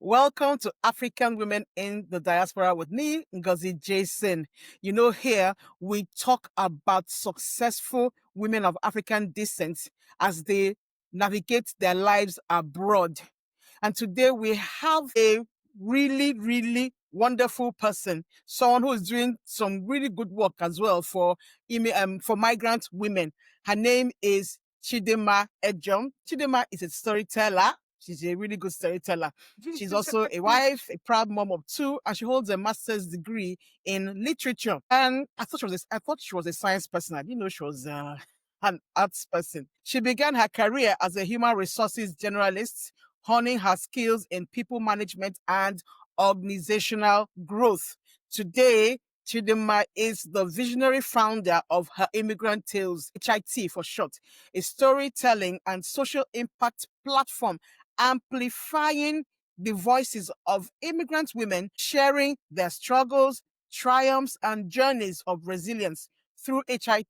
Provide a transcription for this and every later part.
Welcome to African Women in the Diaspora with me, Ngozi Jason. Here we talk about successful women of African descent as they navigate their lives abroad. And today we have a really, really wonderful person, someone who is doing some really good work as well for migrant women. Her name is Chidinma Ejom. Chidinma is a storyteller. She's a really good storyteller. She's also a wife, a proud mom of two, and she holds a master's degree in literature. And I thought she was a science person. I didn't know she was an arts person. She began her career as a human resources generalist, honing her skills in people management and organizational growth. Today, Chidinma is the visionary founder of Her Immigrant Tales, HIT for short, a storytelling and social impact platform amplifying the voices of immigrant women, sharing their struggles, triumphs, and journeys of resilience. Through HIT,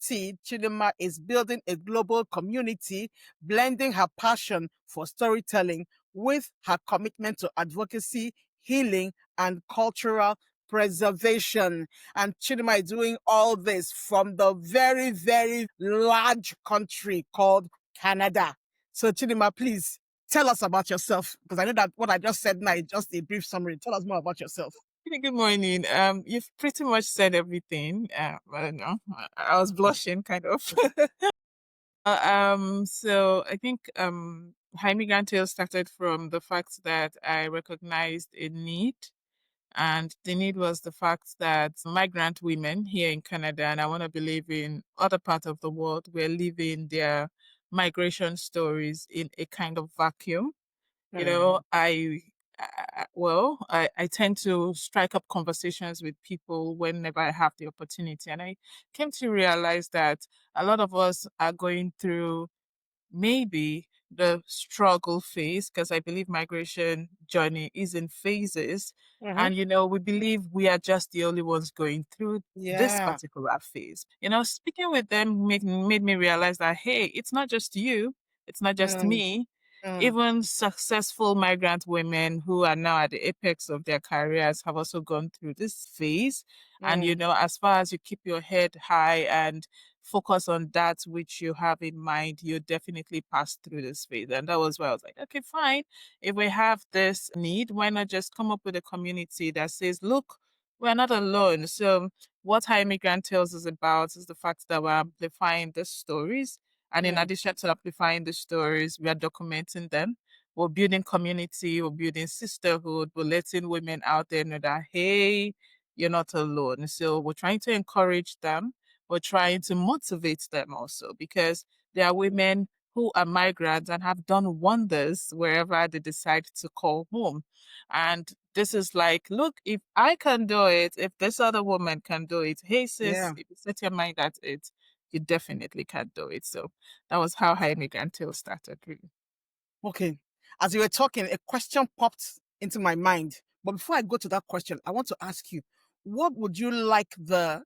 Chidinma is building a global community, blending her passion for storytelling with her commitment to advocacy, healing, and cultural preservation. And Chidinma is doing all this from the very, very large country called Canada. So Chidinma, please tell us about yourself, because I know that what I just said now is just a brief summary. Tell us more about yourself. Good morning. You've pretty much said everything. I don't know. I was blushing, kind of. So I think Her Immigrant Tales started from the fact that I recognized a need, and the need was the fact that migrant women here in Canada, and I want to believe in other parts of the world, were living their migration stories in a kind of vacuum. I tend to strike up conversations with people whenever I have the opportunity. And I came to realize that a lot of us are going through maybe the struggle phase, because I believe migration journey is in phases. And, we believe we are just the only ones going through this Yeah. particular phase. Speaking with them made me realize that, hey, it's not just you, it's not just me. Even successful migrant women who are now at the apex of their careers have also gone through this phase. And, as far as you keep your head high and focus on that which you have in mind, you definitely pass through this phase. And that was why I was like, okay, fine. If we have this need, why not just come up with a community that says, look, we're not alone. So what High Immigrant Tales is about is the fact that we're amplifying the stories. And in addition to amplifying the stories, we are documenting them. We're building community, we're building sisterhood, we're letting women out there know that, hey, you're not alone. So we're trying to encourage them. We're trying to motivate them also, because there are women who are migrants and have done wonders wherever they decide to call home. And this is like, look, if I can do it, if this other woman can do it, hey sis, Yeah. if you set your mind at it, you definitely can do it. So that was how High Immigrant Tales started, really. Okay. As you were talking, a question popped into my mind. But before I go to that question, I want to ask you, what would you like the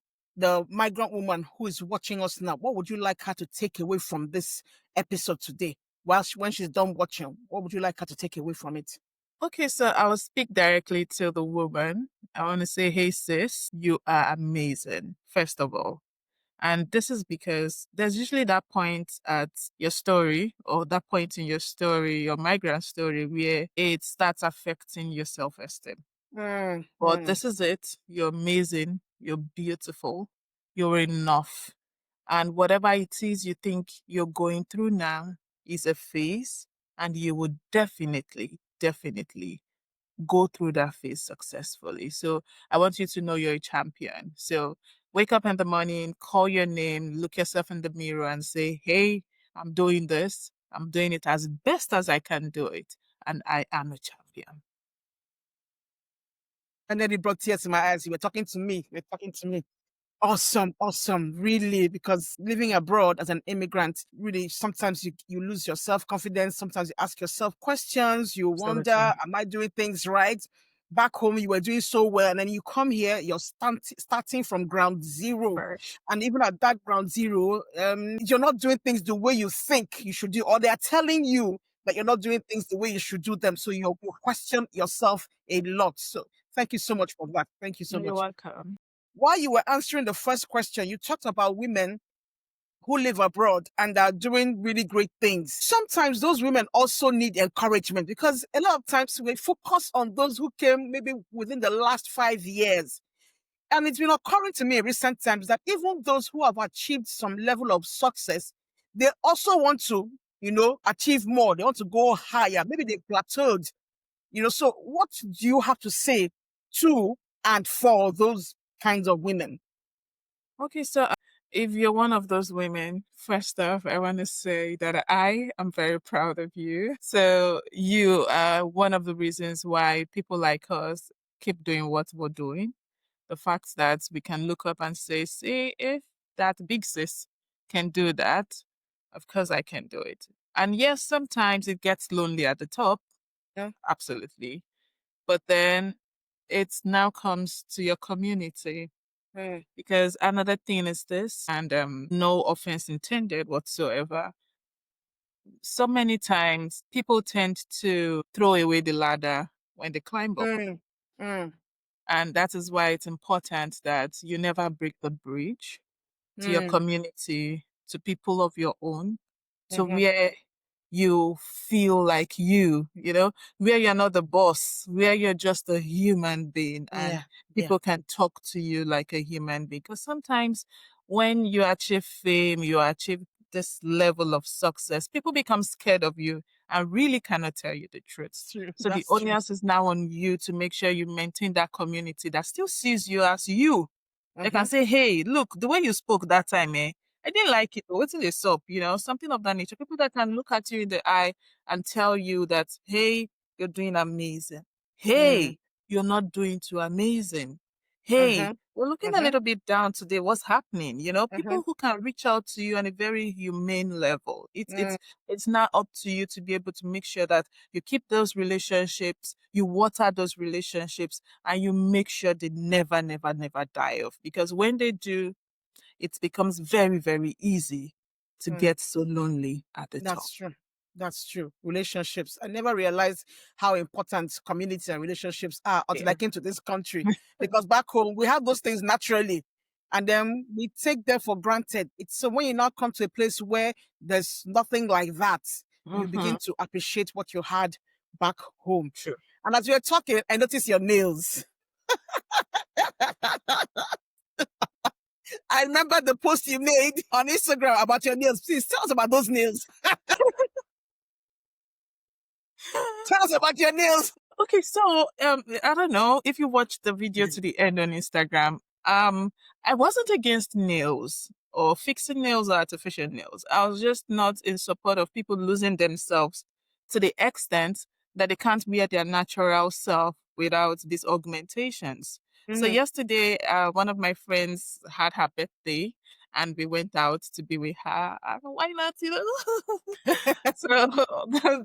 migrant woman who is watching us now, what would you like her to take away from this episode today? When she's done watching, what would you like her to take away from it? Okay, so I will speak directly to the woman. I want to say, hey sis, you are amazing, first of all. And this is because there's usually that point at your story, or that point in your story, your migrant story, where it starts affecting your self-esteem. But this is it. You're amazing. You're beautiful. You're enough. And whatever it is you think you're going through now is a phase, and you would definitely go through that phase successfully. So I want you to know you're a champion. So wake up in the morning, call your name, look yourself in the mirror and say, hey, I'm doing this. I'm doing it as best as I can do it. And I am a champion. And then it brought tears to my eyes. You were talking to me. You were talking to me. Awesome, awesome, really, because living abroad as an immigrant, really, sometimes you lose your self-confidence. Sometimes you ask yourself questions. You wonder, Absolutely. am I doing things right? Back home, you were doing so well, and then you come here, you're starting from ground zero. Fresh. And even at that ground zero, you're not doing things the way you think you should do, or they are telling you that you're not doing things the way you should do them. So you question yourself a lot. So thank you so much for that. Thank you so You're much. welcome. While you were answering the first question, you talked about women who live abroad and are doing really great things. Sometimes those women also need encouragement because a lot of times we focus on those who came maybe within the last 5 years. And it's been occurring to me in recent times that even those who have achieved some level of success, they also want to, achieve more. They want to go higher. Maybe they plateaued, So what do you have to say to and for those kinds of women? Okay, so if you're one of those women, first off, I want to say that I am very proud of you. So you are one of the reasons why people like us keep doing what we're doing. The fact that we can look up and say, see, if that big sis can do that, of course I can do it. And yes, sometimes it gets lonely at the top, Yeah. absolutely. But then it now comes to your community. Because another thing is this, and no offense intended whatsoever. So many times people tend to throw away the ladder when they climb up. Mm, mm, And that is why it's important that you never break the bridge to your mm, community, to people of your own, to mhm. where you feel like where you're not the boss, where you're just a human being and Yeah, yeah. people can talk to you like a human being. Because sometimes when you achieve fame, you achieve this level of success, people become scared of you and really cannot tell you the truth. It's true. So the That's true. onus is now on you to make sure you maintain that community that still sees you as you. They can Mm-hmm. say, hey, look, the way you spoke that time, I didn't like it. What's this up? Something of that nature. People that can look at you in the eye and tell you that, hey, you're doing amazing. Mm, Hey, you're not doing too amazing. Hey, mm-hmm. we're looking a Mm-hmm. little bit down today. What's happening? Mm-hmm. People who can reach out to you on a very humane level. It's Mm, it's it's not up to you to be able to make sure that you keep those relationships, you water those relationships, and you make sure they never, never, never die off. Because when they do, it becomes very, very easy to mm. get so lonely at the top. That's true. That's true. Relationships. I never realized how important community and relationships are until I Yeah. came to this country. Because back home, we have those things naturally. And then we take them for granted. It's so when you now come to a place where there's nothing like that, you begin Mm-hmm. to appreciate what you had back home. True. And as we were talking, I noticed your nails. I remember the post you made on Instagram about your nails. Please tell us about those nails. Tell us about your nails. Okay, so I don't know if you watched the video to the end on Instagram. I wasn't against nails or fixing nails or artificial nails. I was just not in support of people losing themselves to the extent that they can't be at their natural self without these augmentations. So Mm. yesterday, one of my friends had her birthday, and we went out to be with her. Why not? So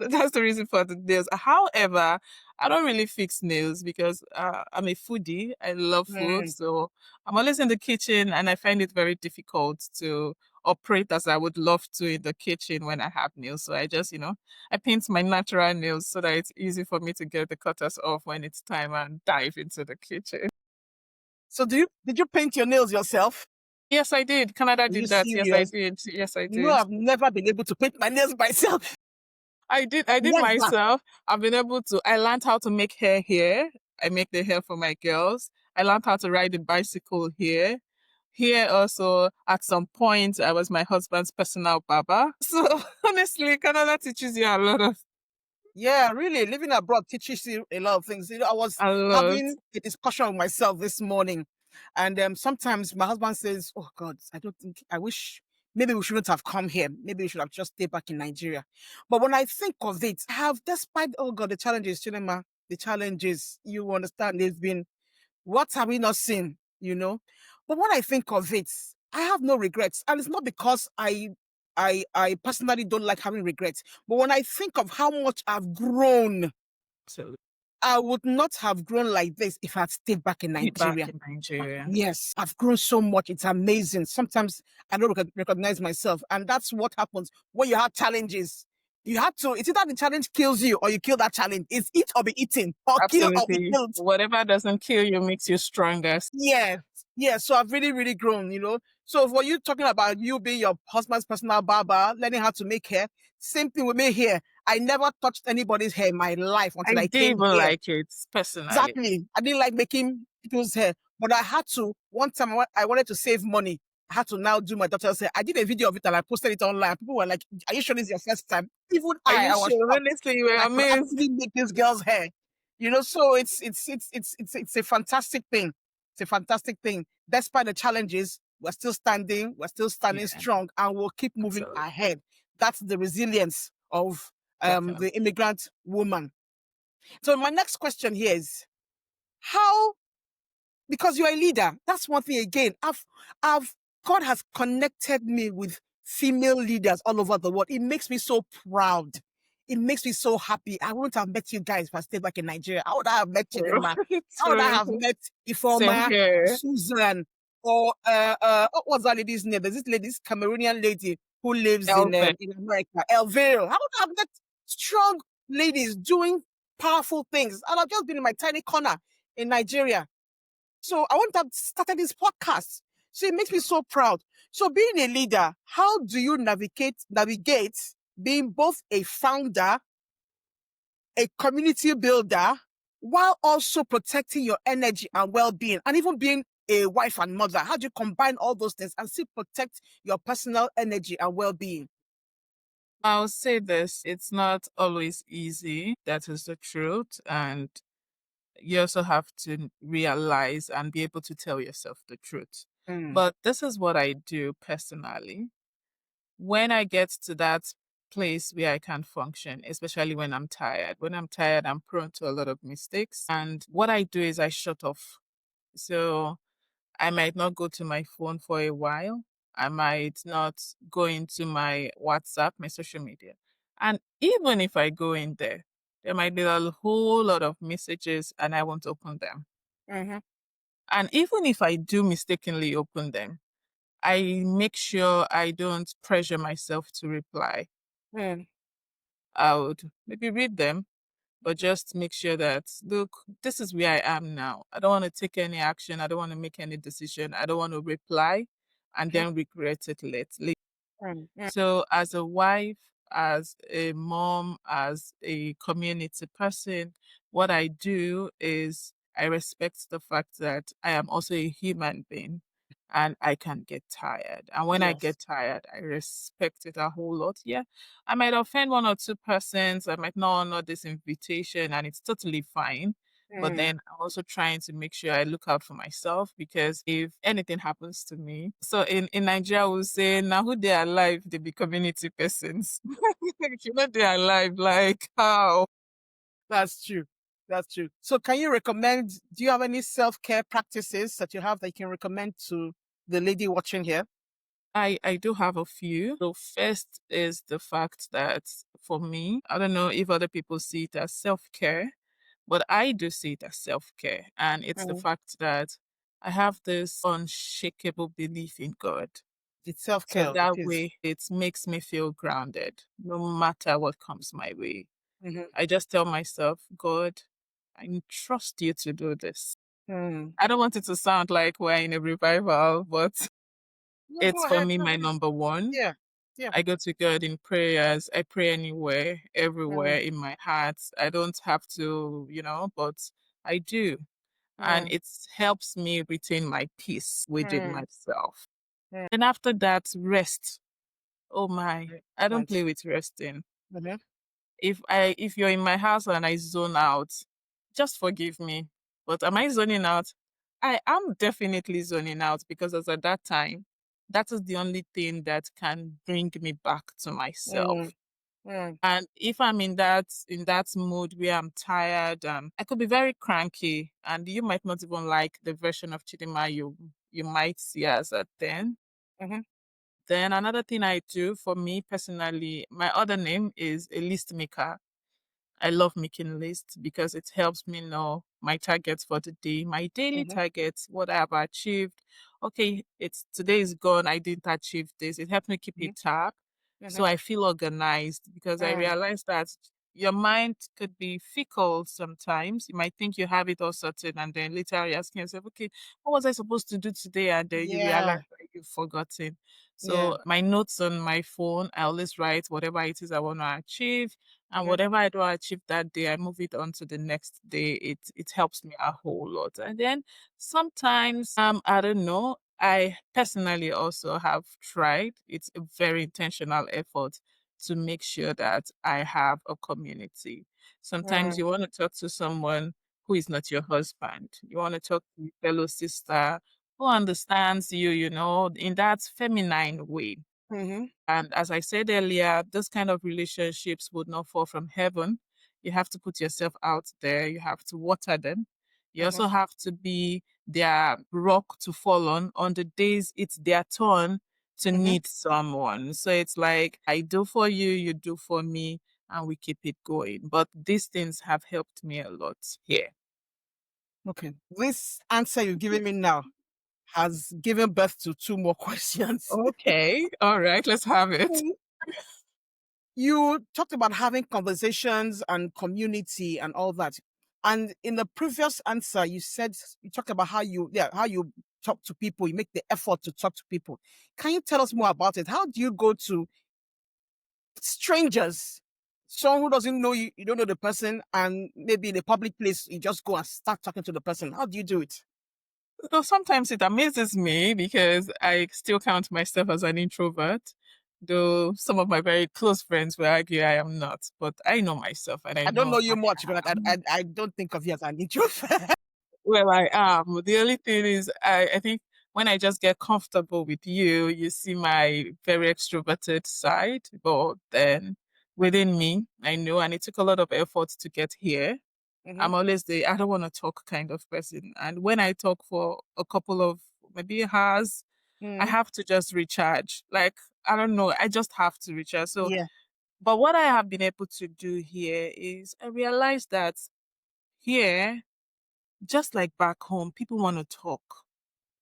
that's the reason for the nails. However, I don't really fix nails because I'm a foodie. I love food. Mm. So I'm always in the kitchen and I find it very difficult to operate as I would love to in the kitchen when I have nails. So I just, I paint my natural nails so that it's easy for me to get the cutters off when it's time and dive into the kitchen. So did you paint your nails yourself? Yes, I did. Canada Are you did that. Yes, I serious? did. Yes, I You know, did. I've never been able to paint my nails myself. I did Never. myself. I learned how to make hair here. I make the hair for my girls. I learned how to ride a bicycle here. Here also, at some point, I was my husband's personal barber. So honestly, Canada teaches you Yeah, really. Living abroad teaches you a lot of things. I was a lot. having a discussion with myself this morning, and sometimes my husband says, "Oh God, I don't think I wish maybe we shouldn't have come here. Maybe we should have just stayed back in Nigeria." But when I think of it, I have, despite oh God, the challenges, Chidinma, the challenges, you understand, they've been what have we not seen, But when I think of it, I have no regrets. And it's not because I personally don't like having regrets. But when I think of how much I've grown, So I would not have grown like this if I had stayed back in be back Nigeria. in Nigeria. Yes, I've grown so much. It's amazing. Sometimes I don't recognize myself. And that's what happens when you have challenges. You have to, it's either the challenge kills you or you kill that challenge. It's eat or be eaten, or kill or be Absolutely. killed. Whatever doesn't kill you makes you stronger. Yeah. Yeah. So I've really, really grown, you know. So for you talking about you being your husband's personal barber, learning how to make hair, same thing with me here. I never touched anybody's hair in my life I until I didn't came even here. like it personally. Exactly. I didn't like making people's hair, but I had to. One time I wanted to save money. I had to now do my daughter's hair. I did a video of it and I posted it online. People were like, "Are you sure this is your first time?" Even Are you I was sure? shocked. Honestly, you were I could amazed. actually make this girl's hair. You know, so it's a fantastic thing. It's a fantastic thing. Despite the challenges, we're still standing Yeah, strong, and we'll keep moving absolutely. ahead. That's the resilience of Definitely. the immigrant woman. So my next question here is how, because you're a leader, that's one thing again. I've, God has connected me with female leaders all over the world. It makes me so proud. It makes me so happy. I wouldn't have met you guys if I stayed back in Nigeria. How would I have met True. Chidinma? How would I True. have met Same Ifoma, here. Susan, or what was that lady's name? There's this lady, this Cameroonian lady who lives Elvin. in America, Elvira. How would I have met strong ladies doing powerful things? And I've just been in my tiny corner in Nigeria. So I want to have started this podcast. So it makes me so proud. So being a leader, how do you navigate being both a founder, a community builder, while also protecting your energy and well-being, and even being a wife and mother? How do you combine all those things and still protect your personal energy and well-being? I'll say this, it's not always easy. That is the truth. And you also have to realize and be able to tell yourself the truth. Mm, But this is what I do personally. When I get to that place where I can't function, especially when I'm tired. When I'm tired, I'm prone to a lot of mistakes. And what I do is I shut off. So I might not go to my phone for a while. I might not go into my WhatsApp, my social media. And even if I go in there, there might be a whole lot of messages and I won't open them. mm-hmm, And even if I do mistakenly open them, I make sure I don't pressure myself to reply. mm, I would maybe read them, but just make sure that, look, this is where I am now. I don't want to take any action. I don't want to make any decision. I don't want to reply and mm, then regret it later. mm, mm. So, as a wife, as a mom, as a community person, what I do is I respect the fact that I am also a human being and I can get tired. And when I Yes. get tired, I respect it a whole lot. Yeah, I might offend one or two persons, I might not honor this invitation, and it's totally fine. But Mm, then I'm also trying to make sure I look out for myself because if anything happens to me, so in Nigeria we'll say now who they are alive, they be community persons. If you know they are alive, like how? that's true. That's true. So can you recommend, do you have any self-care practices that you have that you can recommend to the lady watching here? I do have a few. So first is the fact that for me, I don't know if other people see it as self-care, but I do see it as self-care. And it's the Mm, fact that I have this unshakable belief in God. it's So self-care. It that is. way it makes me feel grounded no matter what comes my way. Mm-hmm. I just tell myself, God, I trust you to do this. Mm. I don't want it to sound like we're in a revival, but No, go it's for ahead. me No, my please. number one. Yeah. Yeah. I go to God in prayers. I pray anywhere, everywhere Mm, in my heart. I don't have to, but I do. And mm, it helps me retain my peace within mm, myself. mm. And after that, rest. Oh my, I don't Excellent. play with resting. Mm-hmm. If you're in my house and I zone out, just forgive me. But am I zoning out? I am definitely zoning out because as at that time, that is the only thing that can bring me back to Mm, myself. mm, And if I'm in that mood where I'm tired, I could be very cranky, and you might not even like the version of Chidinma you might see as a 10. mm-hmm. Then another thing I do for me personally, my other name is a list maker. I love making lists because it helps me know my targets for the day, my daily Mm-hmm. targets, what I have achieved. Okay, it's today is gone. I didn't achieve this. It helps me keep a Mm-hmm. tab. So I feel organized because I Mm. realize that your mind could be fickle sometimes. You might think you have it all sorted, and then later you're asking yourself, okay, what was I supposed to do today? And then you realize Yeah. that you've forgotten. Yeah. So my notes on my phone, I always write whatever it is I want to achieve. And Mhm. whatever I don't achieve that day, I move it on to the next day. It helps me a whole lot. And then sometimes, I don't know, I personally also have tried. It's a very intentional effort to make sure that I have a community. Sometimes Mm. you want to talk to someone who is not your husband. You want to talk to your fellow sister who understands you, in that feminine way. Mhm. And as I said earlier, those kind of relationships would not fall from heaven. You have to put yourself out there, you have to water them. You Mhm. also have to be their rock to fall on the days it's their turn to Mhm. need someone. So it's like, I do for you, you do for me, and we keep it going. But these things have helped me a lot here. Okay. This answer you've given me now has given birth to two more questions. Okay. All right. Let's have it. You talked about having conversations and community and all that. And in the previous answer, you talked about how you talk to people, you make the effort to talk to people. Can you tell us more about it? How do you go to strangers, someone who doesn't know you, you don't know the person, and maybe in a public place, you just go and start talking to the person? How do you do it? So sometimes it amazes me because I still count myself as an introvert, though some of my very close friends will argue I am not. But I know myself and I I don't know know you I much, but am. I don't think of you as an introvert. Well, I am. The only thing is, I think when I just get comfortable with you, you see my very extroverted side. But then within me, I know, and it took a lot of effort to get here. Hmm. I'm always the I don't want to talk kind of person. And when I talk for a couple of maybe hours, I Hmm. have to just recharge. Like, I don't know, I just have to recharge. So, Yeah. but what I have been able to do here is I realized that here, just like back home, people want to talk.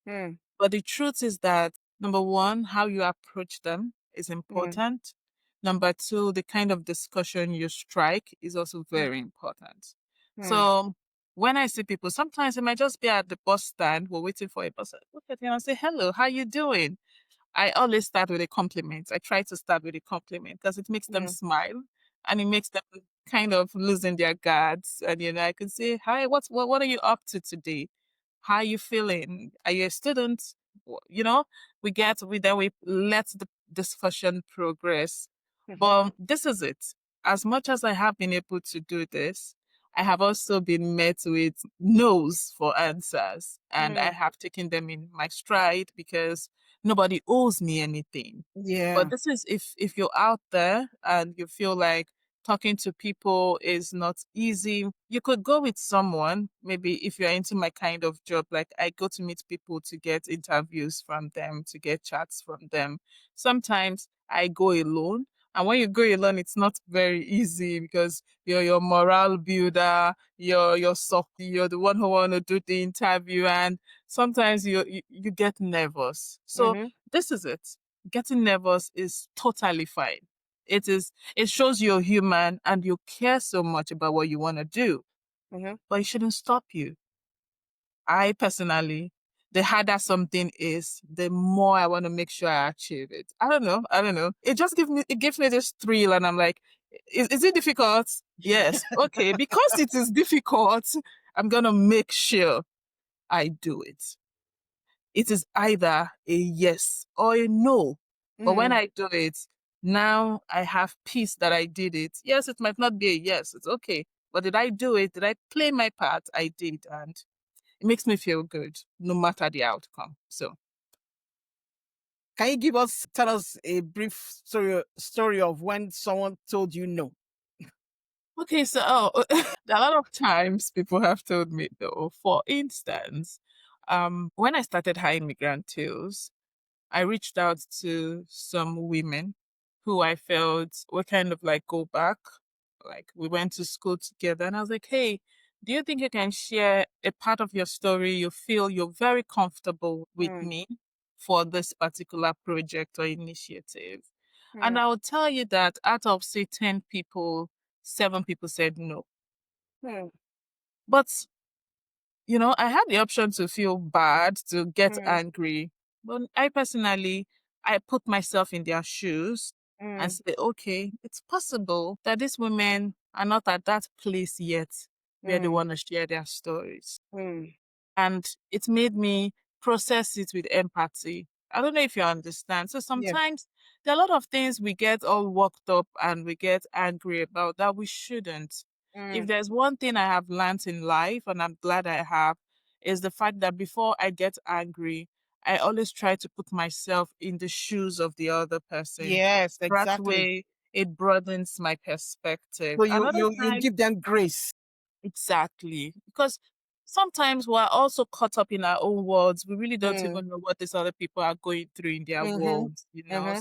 Mm, But the truth is that number one, how you approach them is mm, important. Number two, the kind of discussion you strike is also mm, very important. mm, So when I see people, sometimes it might just be at the bus stand, we're waiting for a bus. I look at them and say, hello, how you doing? I always start with a compliment. I try to start with a compliment because it makes them mm, smile and it makes them kind of losing their guards. And I can say, "Hi, what are you up to today? How are you feeling? Are you a student?" You know, we let the discussion progress. mhm, But this is it. As much as I have been able to do this, I have also been met with no's for answers, and I mm. have taken them in my stride because nobody owes me anything. But Yeah. this is if you're out there and you feel like talking to people is not easy, you could go with someone. Maybe if you're into my kind of job, like I go to meet people to get interviews from them, to get chats from them. Sometimes I go alone. And when you go alone, it's not very easy because you're your morale builder, you're softy, you're the one who want to do the interview, and sometimes you get nervous. So Mhm, this is it. Getting nervous is totally fine. It shows you're human and you care so much about what you want to do, mhm. but it shouldn't stop you. I personally, the harder something is, the more I want to make sure I achieve it. I don't know. I don't know. It gives me this thrill and I'm like, is it difficult? Yes. Okay. Because it is difficult, I'm gonna make sure I do it. It is either a yes or a no. But when Mm. I do it, now I have peace that I did it. Yes, it might not be a yes. It's okay. But did I do it? Did I play my part? I did. And it makes me feel good no matter the outcome. So, Can you tell us a brief story of when someone told you no? okay. So, a lot of times people have told me though, for instance, when I started Her Immigrant Tales, I reached out to some women who I felt were kind of like go back. Like we went to school together and I was like, hey, do you think you can share a part of your story you feel you're very comfortable with Mm, me for this particular project or initiative? And I will tell you that out of, say, 10 people, 7 people said no. But, I had the option to feel bad, to get angry. But I personally, I put myself in their shoes and say, okay, it's possible that these women are not at that place yet where they want to share their stories. And it made me process it with empathy. I don't know if you understand. So Yeah. sometimes there are a lot of things we get all worked up and we get angry about that we shouldn't. If there's one thing I have learned in life, and I'm glad I have, is the fact that before I get angry, I always try to put myself in the shoes of the other person. Yes, That exactly. way it broadens my perspective. So Another you time, give them grace. exactly. Because sometimes we're also caught up in our own worlds. We really don't even know what these other people are going through in their worlds,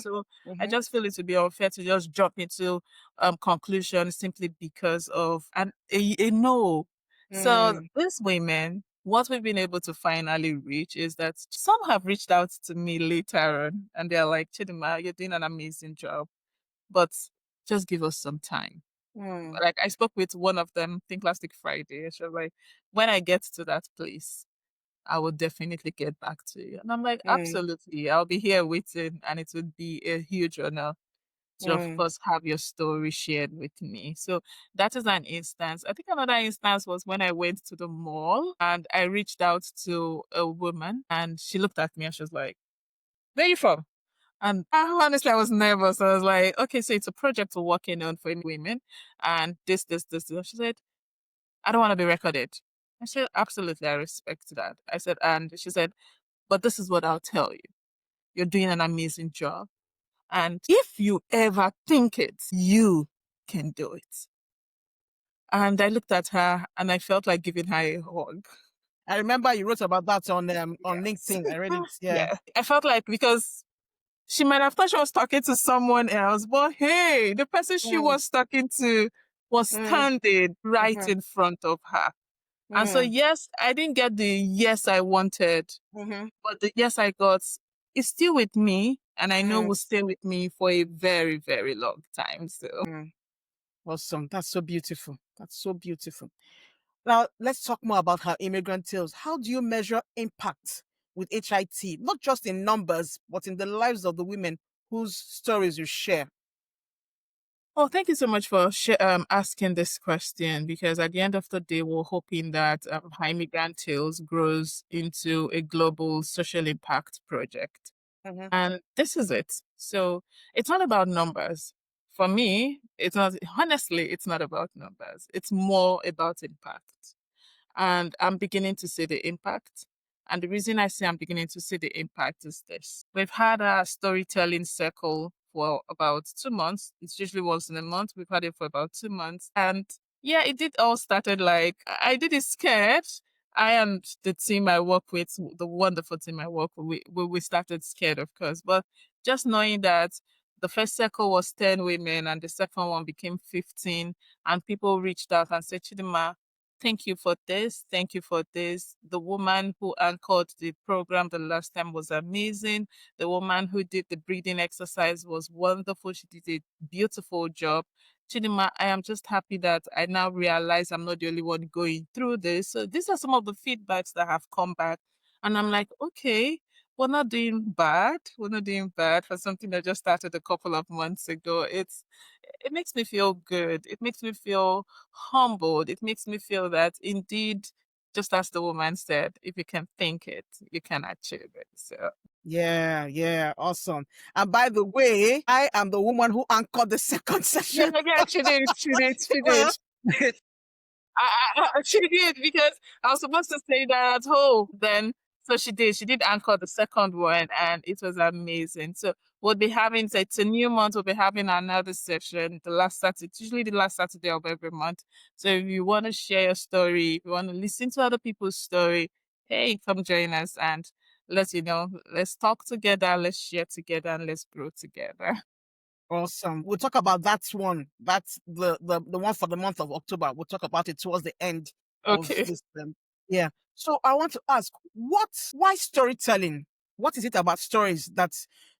So I just feel it would be unfair to just jump into conclusions simply because of a no. So these women, what we've been able to finally reach is that some have reached out to me later on and they're like, Chidinma, you're doing an amazing job, but just give us some time. Like I spoke with one of them, I think last week Friday. She was like, when I get to that place, I will definitely get back to you. And I'm like, absolutely. I'll be here waiting and it would be a huge honor to of course have your story shared with me. So that is an instance. I think another instance was when I went to the mall and I reached out to a woman and she looked at me and she was like, where are you from? And honestly, I was nervous. I was like, okay, so it's a project we're working on for women and this. She said, I don't want to be recorded. I said, absolutely, I respect that. I said, and she said, but this is what I'll tell you. You're doing an amazing job. And if you ever think it, you can do it. And I looked at her and I felt like giving her a hug. I remember you wrote about that on Yes. LinkedIn. I read it. Yeah. Yeah. I felt like because she might have thought she was talking to someone else, but hey, the person she was talking to was standing right in front of her. And so, yes, I didn't get the yes I wanted, but the yes I got is still with me. And I know will stay with me for a very, very long time. So, Awesome. That's so beautiful. That's so beautiful. Now, let's talk more about Her Immigrant Tales. How do you measure impact with HIT, not just in numbers, but in the lives of the women whose stories you share? oh, thank you so much for asking this question because at the end of the day, we're hoping that Her Immigrant Tales grows into a global social impact project. And this is it. So it's not about numbers. For me, it's not, honestly, it's not about numbers. It's more about impact. And I'm beginning to see the impact. And the reason I say I'm beginning to see the impact is this. We've had a storytelling circle for about 2 months. It's usually once in a month. We've had it for about 2 months. And yeah, it did all started like I did it scared. I and the team I work with, the wonderful team I work with, we started scared, of course. But just knowing that the first circle was 10 women and the second one became 15, and people reached out and said, Chidinma, thank you for this. Thank you for this. The woman who anchored the program the last time was amazing. The woman who did the breathing exercise was wonderful. She did a beautiful job. Chidinma, I am just happy that I now realize I'm not the only one going through this. So these are some of the feedbacks that have come back. And I'm like, okay, we're not doing bad. We're not doing bad for something that just started a couple of months ago. It makes me feel good. It makes me feel humbled. It makes me feel that indeed, just as the woman said, if you can think it, you can achieve it. So Yeah, awesome. And by the way, I am the woman who anchored the second yeah, session. yeah, she did. She did because I was supposed to say that at home. Then, so she did. She did anchor the second one, and it was amazing. So we'll be having. So it's a new month. We'll be having another session. The last Saturday, it's usually the last Saturday of every month. So if you want to share your story, if you want to listen to other people's story, hey, come join us and let's talk together, let's share together, and let's grow together. Awesome. We'll talk about that one. That's the one for the month of October. We'll talk about it towards the end of Okay. this. Yeah. So I want to ask, why storytelling? What is it about stories that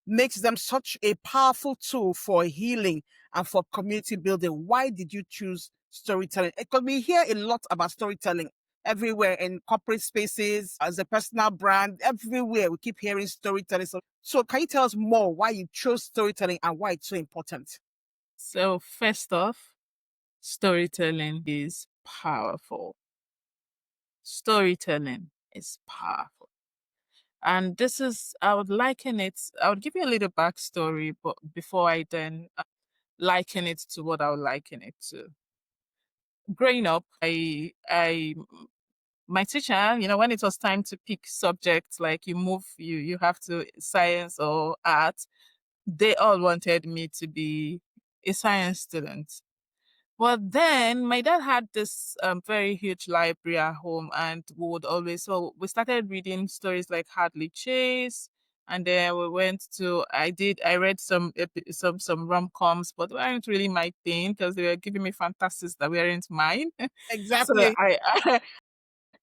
makes them such a powerful tool for healing and for community building? Why did you choose storytelling? Because we hear a lot about storytelling everywhere in corporate spaces, as a personal brand, everywhere we keep hearing storytelling. So can you tell us more why you chose storytelling and why it's so important? So first off, storytelling is powerful. Storytelling is powerful. And this is, I would liken it, I would give you a little backstory, but before I then liken it to what I would liken it to. Growing up, my teacher, when it was time to pick subjects, like you have to science or art, they all wanted me to be a science student. But then my dad had this very huge library at home, and we started reading stories like Hardly Chase, and then we went to, I read some rom-coms, but they weren't really my thing because they were giving me fantasies that weren't mine. So Exactly.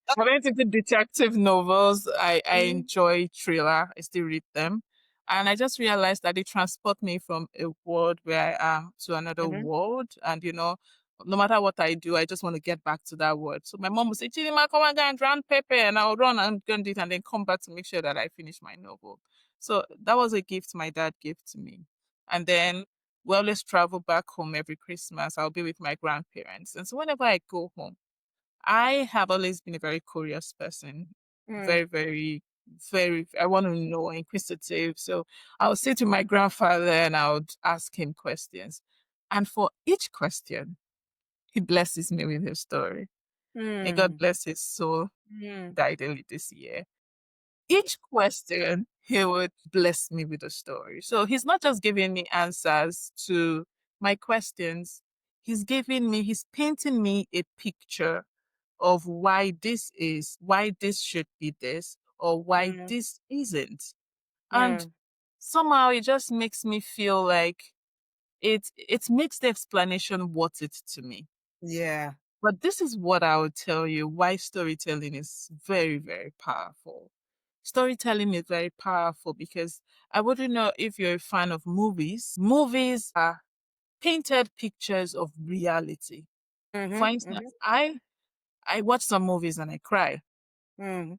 I went into detective novels. I Mm, enjoy thriller. I still read them. And I just realized that they transport me from a world where I am to another mhm, world. And, no matter what I do, I just want to get back to that world. So my mom would say, Chidinma, come and go and drown Pepe. And I'll run and go and do it and then come back to make sure that I finish my novel. So that was a gift my dad gave to me. And then we always travel back home every Christmas. I'll be with my grandparents. And so whenever I go home, I have always been a very curious person, mm, very, very, very, I want to know, inquisitive. So I would sit to my grandfather and I would ask him questions. And for each question, he blesses me with his story. May God mm, bless his soul, mm, died early this year. Each question, he would bless me with a story. So he's not just giving me answers to my questions, he's painting me a picture of why this should be this, or why mm, this isn't. And mm. somehow it just makes me feel like it makes the explanation worth it to me. Yeah. But this is what I would tell you why storytelling is very, very powerful. Storytelling is very powerful because I wouldn't know if you're a fan of movies. Movies are painted pictures of reality. For Mhm, mhm, instance, I watch some movies and I cry. mm,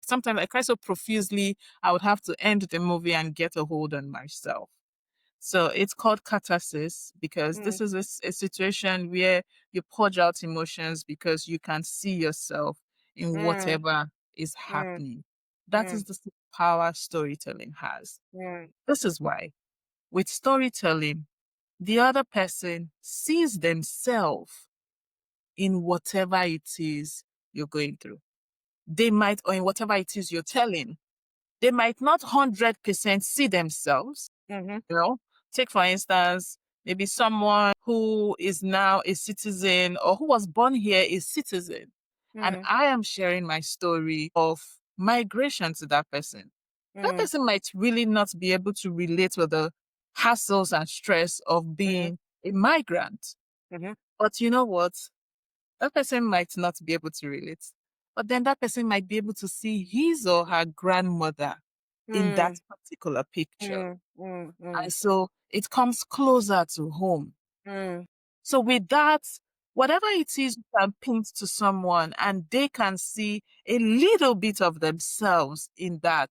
Sometimes I cry so profusely, I would have to end the movie and get a hold on myself. So it's called catharsis because mm, this is a situation where you purge out emotions because you can see yourself in mm, whatever is mm, happening. That is mm, the power storytelling has. mm, This is why with storytelling, the other person sees themselves in whatever it is you're going through. They might, or in whatever it is you're telling, they might not 100% see themselves. mhm, You know, take for instance, maybe someone who is now a citizen or who was born here is citizen. And mm, I am sharing my story of migration to that person. That mm, person might really not be able to relate with the hassles and stress of mhm, being a migrant. mhm, But you know what? That person might not be able to relate. But then that person might be able to see his or her grandmother in that mm, particular picture. mm, mm, And mm, so it comes closer to home. mm, So with that, whatever it is you can paint to someone and they can see a little bit of themselves in that,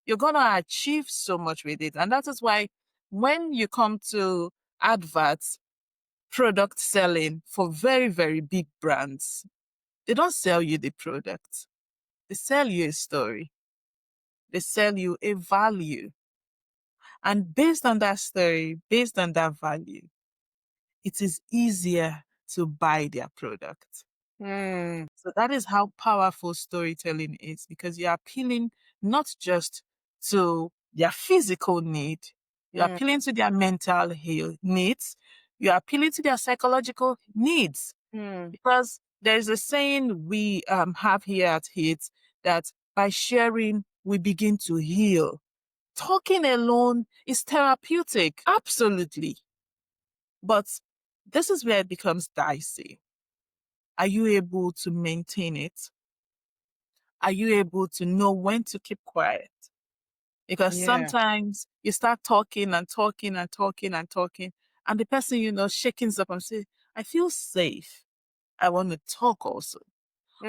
you're going to achieve so much with it. And that is why when you come to adverts, product selling for very, very big brands, they don't sell you the product. They sell you a story. They sell you a value. And based on that story, based on that value, it is easier to buy their product. mm, So that is how powerful storytelling is because you're appealing not just to their physical need, you're mm, appealing to their mental health needs, you're appealing to their psychological needs. mm, Because there's a saying we have here at HIT that by sharing, we begin to heal. Talking alone is therapeutic, absolutely. But this is where it becomes dicey. Are you able to maintain it? Are you able to know when to keep quiet? Because Yeah. sometimes you start talking and talking and talking and talking, and the person, shakings up and say, I feel safe. I want to talk also.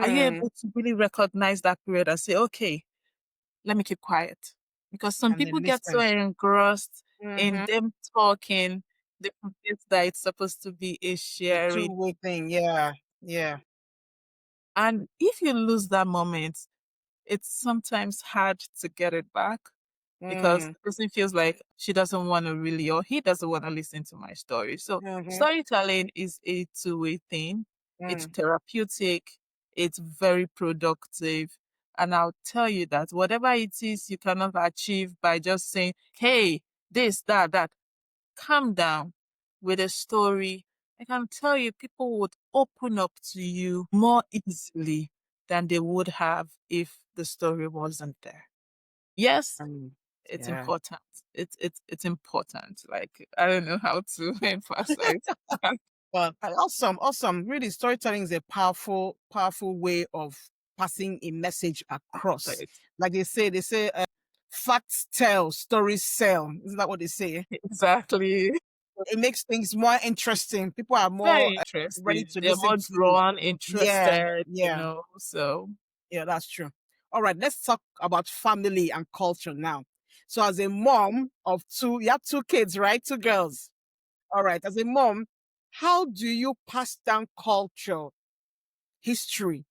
Are you Mm. able to really recognize that period and say, okay, let me keep quiet? Because some And then people get so listen. engrossed in Mm-hmm. them talking, they forget that it's supposed to be a The sharing. two-way thing. Yeah. Yeah. And if you lose that moment, it's sometimes hard to get it back because Mm. the person feels like she doesn't want to really, or he doesn't want to listen to my story. So Mm-hmm. storytelling is a two-way thing. It's Mm. therapeutic. It's very productive. And I'll tell you that whatever it is you cannot achieve by just saying, hey, this, that, calm down with a story. I can tell you people would open up to you more easily than they would have if the story wasn't there. Yes, Mm. it's Yeah. important. It's important. Like I don't know how to emphasize that. Well, awesome, awesome. Really, storytelling is a powerful, powerful way of passing a message across. Right. Like they say, facts tell, stories sell. Isn't that what they say? Exactly. It makes things more interesting. People are more Very ready interesting. to They're listen more to you. drawn, Yeah, interested, yeah, so yeah. That's true. All right, let's talk about family and culture now. So, as a mom of two, you have two kids, right? Two girls. All right. As a mom, how do you pass down culture, history,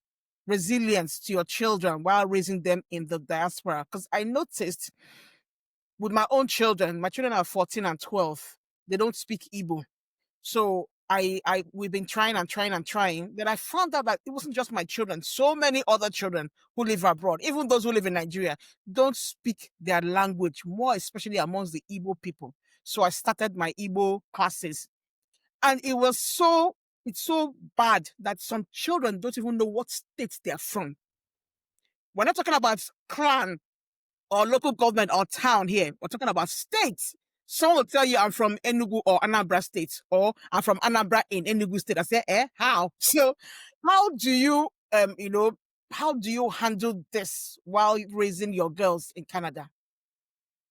resilience to your children while raising them in the diaspora? Because I noticed with my own children, my children are 14 and 12, they don't speak Igbo. So we've been trying and trying and trying. Then I found out that it wasn't just my children. So many other children who live abroad, even those who live in Nigeria, don't speak their language, more especially amongst the Igbo people. So I started my Igbo classes, and it's so bad that some children don't even know what state they're from. We're not talking about clan or local government or town here. We're talking about states. Someone will tell you I'm from Enugu or Anambra State, or I'm from Anambra in Enugu State. I say, how? So how do you how do you handle this while raising your girls in Canada?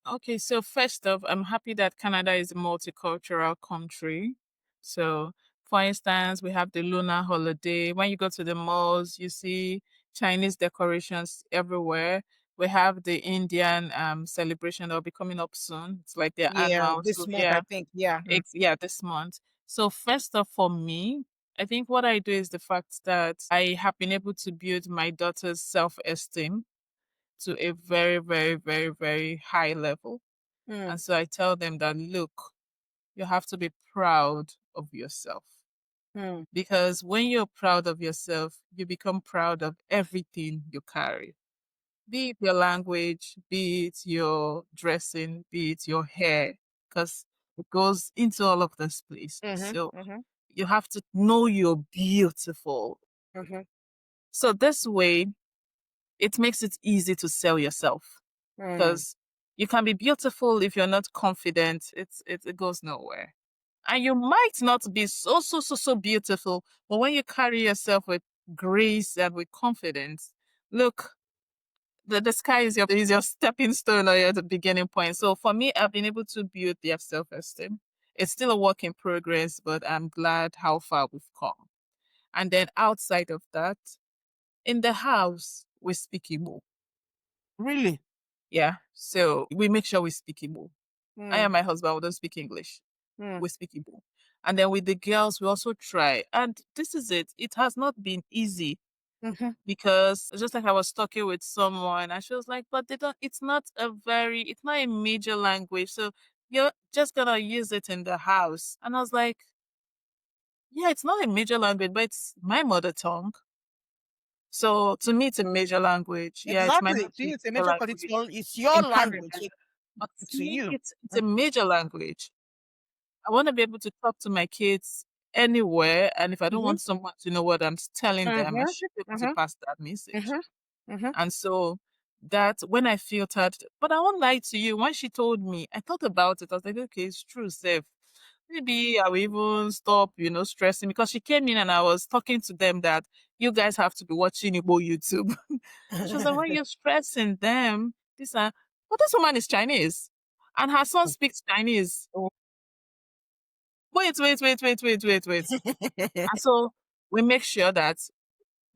okay, so first off, I'm happy that Canada is a multicultural country. So, for instance, we have the lunar holiday. When you go to the malls, you see Chinese decorations everywhere. We have the Indian celebration that'll be coming up soon. It's like their Yeah, annual. this So month I yeah, think. Yeah. yeah, this month. So first off, for me, I think what I do is the fact that I have been able to build my daughter's self-esteem to a very, very, very, very high level. Mm, And so I tell them that, look, you have to be proud of yourself. mm, Because when you're proud of yourself, you become proud of everything you carry. Be it your language, be it your dressing, be it your hair, because it goes into all of those places. mm-hmm, So mm-hmm, you have to know you're beautiful. mm-hmm, So this way, it makes it easy to sell yourself mm, because you can be beautiful if you're not confident. It goes nowhere. And you might not be so beautiful, but when you carry yourself with grace and with confidence, look, the sky is your stepping stone or your the beginning point. So for me, I've been able to build their self-esteem. It's still a work in progress, but I'm glad how far we've come. And then outside of that, in the house, we speak Igbo. really? Yeah. So we make sure we speak Igbo. I Mm, and my husband we don't speak English. mm, We speak Igbo. And then with the girls, we also try. And this is it. It has not been easy mm-hmm, because just like I was talking with someone and she was like, but they don't, it's not a major language. So you're just gonna use it in the house. And I was like, yeah, it's not a major language, but it's my mother tongue. So to me, it's a major language. Yeah, it might exactly. not To be you, it's a a major because language it's your in language. Canada, So but to to me, you. it's a major language. I want to be able to talk to my kids anywhere, and if I don't Mm-hmm, want someone to know what I'm telling them, I mm-hmm, should be able to mm-hmm, pass that message. mm-hmm, mm-hmm. And so that when I filtered, but I won't lie to you, when she told me, I thought about it. I was like, okay, it's true, Seth. Maybe I will even stop, stressing because she came in and I was talking to them that you guys have to be watching Igbo YouTube. And she was like, why are you stressing them? This but this woman is Chinese and her son speaks Chinese. Oh. Wait. And so we make sure that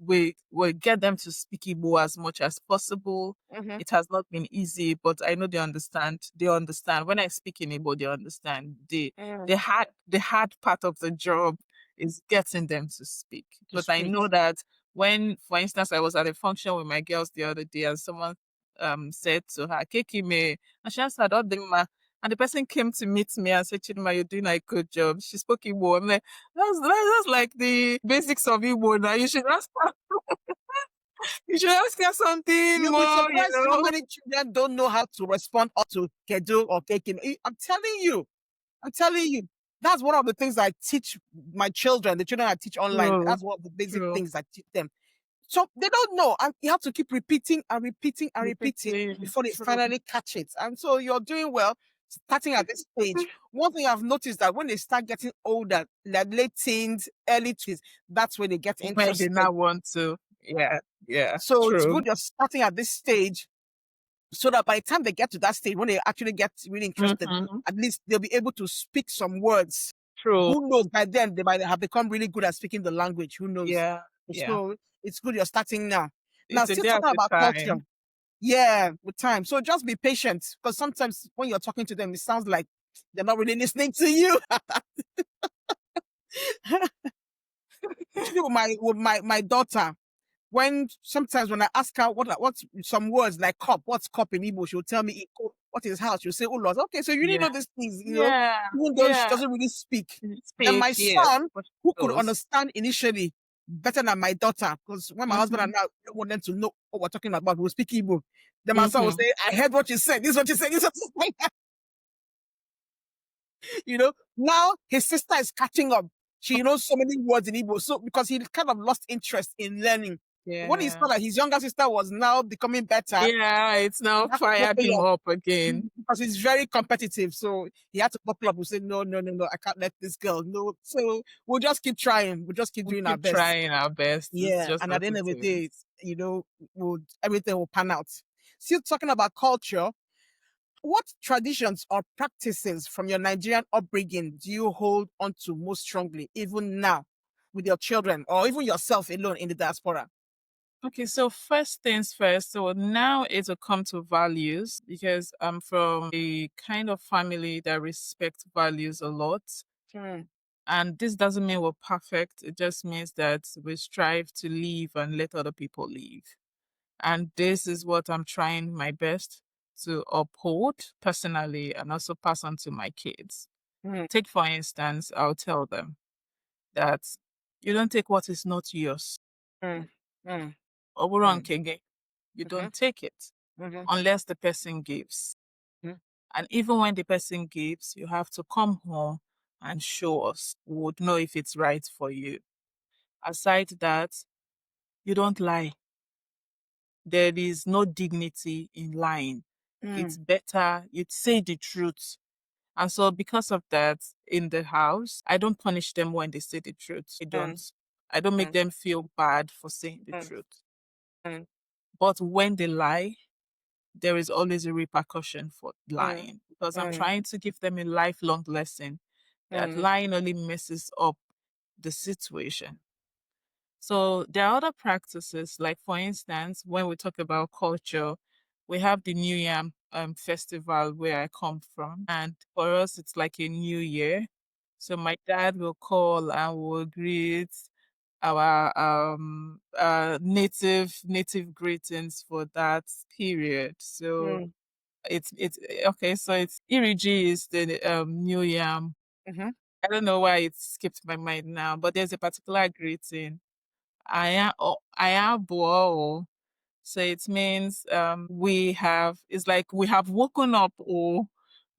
we get them to speak Igbo as much as possible. Mhm. It has not been easy, but I know they understand. They understand. When I speak in Igbo, they understand. Mm. The hard part of the job is getting them to speak. To But I speak. know that when, for instance, I was at a function with my girls the other day and someone said to her, Kekime, and she answered, Odima. And the person came to meet me and said, Chidinma, you're doing a good job. She spoke Igbo. I'm like, that's like the basics of Igbo now. You should ask her something You'll be more, you surprised how know. many children don't know how to respond or to kedu or kekin. I'm telling you. I'm telling you. That's one of the things I teach my children, the children I teach online. True, That's one of the basic true. things I teach them. So they don't know. And you have to keep repeating and repeating and repeating Repeating, before they true. finally catch it. And so you're doing well starting at this stage. One thing I've noticed that when they start getting older, like late teens, early 20s, that's when they get When they interested. now want to. Yeah, So it's true. good you're starting at this stage so that by the time they get to that stage, when they actually get really interested, Mm-hmm. at least they'll be able to speak some words. True. Who knows? By then, they might have become really good at speaking the language. Who knows? Yeah. So it's good you're starting now. Now, It's a still day at talking a about culture. time. Yeah, with time. So just be patient because sometimes when you're talking to them, it sounds like they're not really listening to you. Actually, with my daughter, when sometimes when I ask her what's some words like cup, what's cup in Igbo, she'll tell me "Iko." What is house. She'll say, "Oh Lord, okay, so you really Yeah. know these things, Yeah. even though she Yeah. doesn't really speak." Then Speak, my yes. son, But who could those. understand initially better than my daughter, because when my husband and Mm-hmm. I don't want them to know what we're talking about, we'll speak Igbo. Then my son will Mm-hmm. say, "I heard what you said. This is what you said. This is what you said." Now his sister is catching up. She knows so many words in Igbo. So because he kind of lost interest in learning. When he saw Yeah. that his younger sister was now becoming better, Yeah, it's he now had to fired buckle him up up again. because he's very competitive. So he had to buckle up and say, no, no, no, no, I can't let this girl. No. So we'll just keep trying. We'll just keep We doing our keep best. trying our best. It's Yeah. just And at what the end it of the day, is. everything will pan out. Still talking about culture. What traditions or practices from your Nigerian upbringing do you hold on to most strongly, even now, with your children or even yourself alone in the diaspora? Okay, so first things first. So now it will come to values because I'm from a kind of family that respects values a lot. Hmm. And this doesn't mean we're perfect. It just means that we strive to live and let other people live. And this is what I'm trying my best to uphold personally and also pass on to my kids. Hmm. Take, for instance, I'll tell them that you don't take what is not yours. Hmm. Hmm. Oburon Hmm. kege. You Mhm. don't take it Mhm. unless the person gives. Mhm. And even when the person gives, you have to come home and show us. We would know if it's right for you. Aside that, you don't lie. There is no dignity in lying. Hmm. It's better you say the truth. And so, because of that, in the house, I don't punish them when they say the truth. I Hmm. don't. I don't make Hmm. them feel bad for saying the Hmm. truth. Hmm. But when they lie, there is always a repercussion for Hmm. lying because I'm Hmm. trying to give them a lifelong lesson that Hmm. lying only messes up the situation. So there are other practices, like for instance, when we talk about culture, we have the New Yam festival where I come from, and for us it's like a new year. So my dad will call and will greet our native greetings for that period. So Hmm. it's okay. So it's Iriji is the New Yam. Mhm. I don't know why it skipped my mind now, but there's a particular greeting. Ayabo. So it means it's like we have woken up, or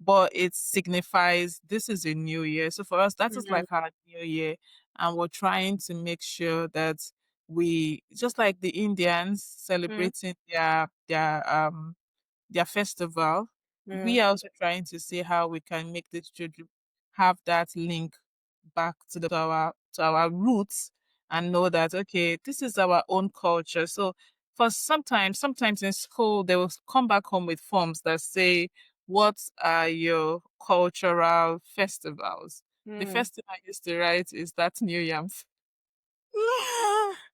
but it signifies this is a new year. So for us that is Mhm. like our new year, and we're trying to make sure that we, just like the Indians Mhm. celebrating their festival, we Mhm. are also trying to see how we can make the children have that link back to our roots and know that okay, this is our own culture. So For sometimes in school, they will come back home with forms that say, what are your cultural festivals? The first thing I used to write is that New Yam.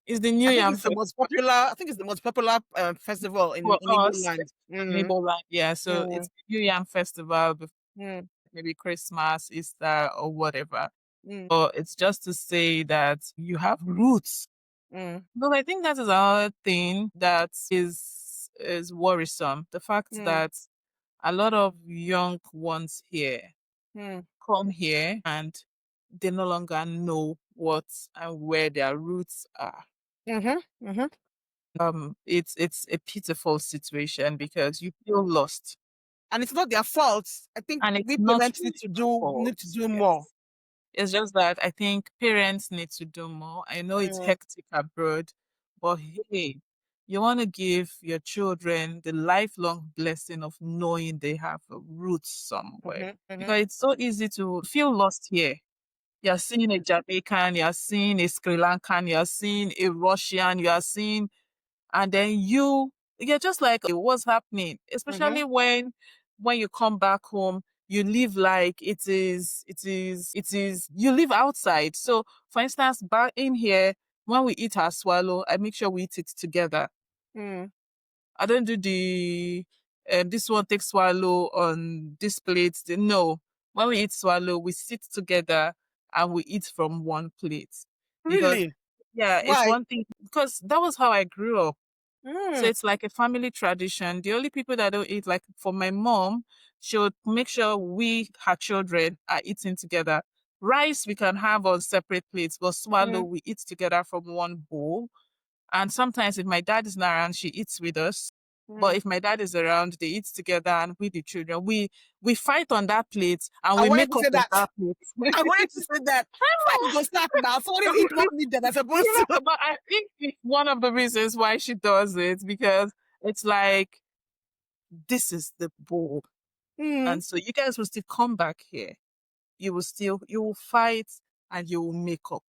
Is the New I think Yam it's the most popular. I think it's the most popular festival for in Igbo us, land. in Igbo land. Yeah, so Mm, it's the New Yam festival, mm, maybe Christmas, Easter, or whatever. mm, But it's just to say that you have roots. mm, But I think that is another thing that is worrisome. The fact mm, that a lot of young ones here mm, come here and they no longer know what and where their roots are. mhm, mhm. It's a pitiful situation because you feel lost, And it's not their fault. I think and it's we not parents really your need fault. to do more. Yes. It's just that I think parents need to do more. I know it's Mm, hectic abroad, but hey, you want to give your children the lifelong blessing of knowing they have a roots somewhere. mhm, mhm, Because it's so easy to feel lost here. You're seeing a Jamaican, you're seeing a Sri Lankan, you're seeing a Russian, you're seeing, and then you're just like, "Okay, what's happening?" mhm, Especially when you come back home, you live like you live outside. So for instance, back in here, when we eat our swallow, I make sure we eat it together. mm, I don't do the this one takes swallow on this plate. No. When we eat swallow, we sit together and we eat from one plate. Because really? yeah, it's Why? one thing, because that was how I grew up. So Mm, it's like a family tradition. The only people that don't eat, like for my mom, she would make sure her children, are eating together. Rice we can have on separate plates, but swallow mm, we eat together from one bowl. And sometimes if my dad is not around, she eats with us. But mm. if my dad is around, they eat together and with the children. We fight on that plate and I we wanted make to up say on that. that I plate. wanted to say that. Fight go start now. Somebody will eat what meat that they're supposed Yeah, to. but I think it's one of the reasons why she does it, because it's like, this is the bowl. Mm, And so you guys will still come back here. You will fight and you will make up.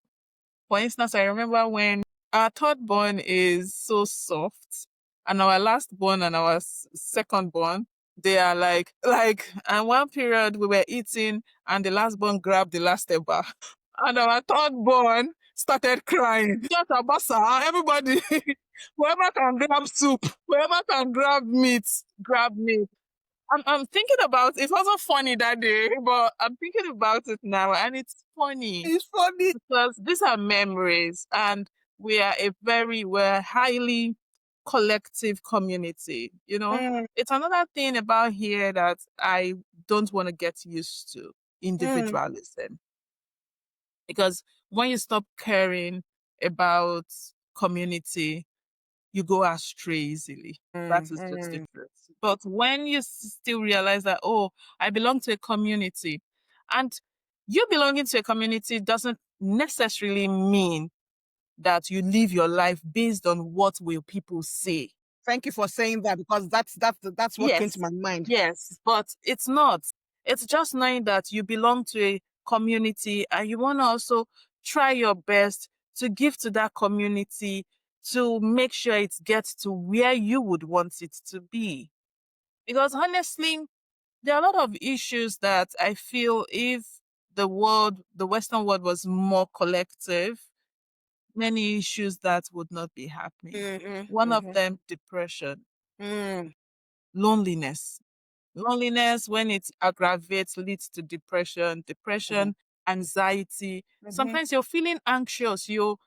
For instance, I remember when our third born is so soft, and our last born and our second born, they are and one period we were eating, and the last born grabbed the last ever, and our third born started crying. Just abasa, everybody, whoever can grab soup, whoever can grab meat, grab meat. I'm thinking about it. It wasn't funny that day, but I'm thinking about it now, and it's funny it's funny. because these are memories, and we're a highly collective community. Mm, It's another thing about here that I don't want to get used to: mm, individualism. Because when you stop caring about community, you go astray easily. That is just the mm, truth. But when you still realize that, oh, I belong to a community, and you belonging to a community doesn't necessarily mean that you live your life based on what will people say. Thank you for saying that because that's what came to Yes, my mind. yes, but it's not. It's just knowing that you belong to a community and you want to also try your best to give to that community to make sure it gets to where you would want it to be. Because honestly, there are a lot of issues that I feel if the Western world was more collective, many issues that would not be happening. Mm, One of mm, them, depression, mm, loneliness. Loneliness, when it aggravates, leads to mm, depression, anxiety. mhm, Sometimes you're feeling anxious, you're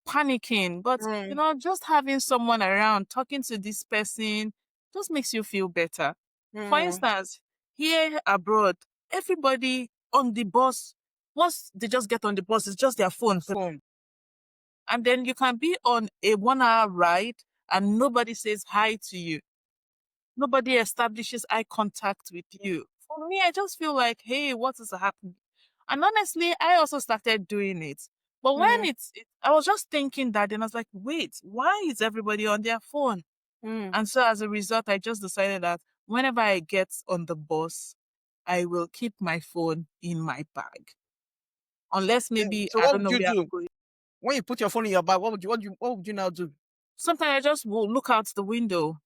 panicking, but mm, just having someone around, talking to this person, just makes you feel better. For mm. instance, here abroad, everybody on the bus, once they just get on the bus, it's just their phone. Phone. And then you can be on a 1 hour ride and nobody says hi to you. Nobody establishes eye contact with you. For me, I just feel like, hey, what is happening? And honestly, I also started doing it. But when Mm, I was just thinking that, and I was like, wait, why is everybody on their phone? mm, And so as a result, I just decided that whenever I get on the bus, I will keep my phone in my bag. Unless maybe, so I what don't would know you where I'm do going. when you put your phone in your bag? What would you now do? sometimes I just will look out the window.